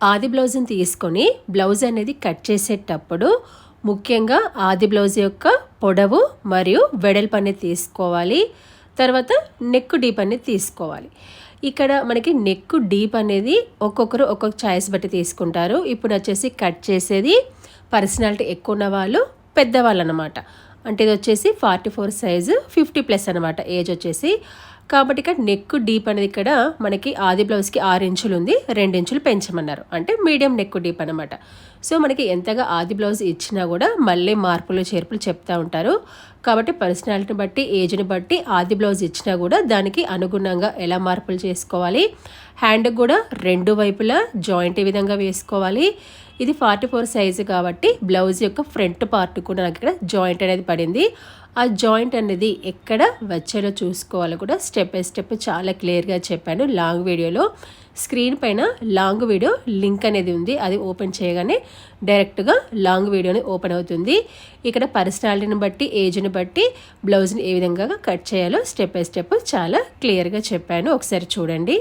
ఆది బ్లౌజ్ని తీసుకొని బ్లౌజ్ అనేది కట్ చేసేటప్పుడు ముఖ్యంగా ఆది బ్లౌజ్ యొక్క పొడవు మరియు వెడల్పు అనేది తీసుకోవాలి. తర్వాత నెక్ డీప్ అనేది తీసుకోవాలి. ఇక్కడ మనకి నెక్ డీప్ అనేది ఒక్కొక్కరు ఒక్కొక్క చాయిస్ బట్టి తీసుకుంటారు. ఇప్పుడు వచ్చేసి కట్ చేసేది పర్సనాలిటీ ఎక్కువ ఉన్న వాళ్ళు, పెద్దవాళ్ళు అనమాట. అంటే ఇది వచ్చేసి 44 సైజు 50+ అనమాట ఏజ్ వచ్చేసి. కాబట్టి ఇక్కడ నెక్ డీప్ అనేది ఇక్కడ మనకి ఆది బ్లౌజ్కి 6 ఇంచులు ఉంది, 2 ఇంచులు పెంచమన్నారు. అంటే మీడియం నెక్ డీప్ అనమాట. సో మనకి ఎంతగా ఆది బ్లౌజ్ ఇచ్చినా కూడా మళ్ళీ మార్పులు చేర్పులు చెప్తూ ఉంటారు. కాబట్టి పర్సనాలిటీని బట్టి, ఏజ్ని బట్టి ఆది బ్లౌజ్ ఇచ్చినా కూడా దానికి అనుగుణంగా ఎలా మార్పులు చేసుకోవాలి. హ్యాండ్కి కూడా 2 వైపులా జాయింట్ ఈ విధంగా వేసుకోవాలి. ఇది 44 సైజు కాబట్టి బ్లౌజ్ యొక్క ఫ్రంట్ పార్ట్ కూడా నాకు ఇక్కడ జాయింట్ అనేది పడింది. ఆ జాయింట్ అనేది ఎక్కడ వచ్చేలో చూసుకోవాలో కూడా స్టెప్ బై స్టెప్ చాలా క్లియర్గా చెప్పాను లాంగ్ వీడియోలో. స్క్రీన్ పైన లాంగ్ వీడియో లింక్ అనేది ఉంది, అది ఓపెన్ చేయగానే డైరెక్ట్గా లాంగ్ వీడియోని ఓపెన్ అవుతుంది. ఇక్కడ పర్సనాలిటీని బట్టి, ఏజ్ని బట్టి బ్లౌజ్ని ఏ విధంగా కట్ చేయాలో స్టెప్ బై స్టెప్ చాలా క్లియర్గా చెప్పాను. ఒకసారి చూడండి.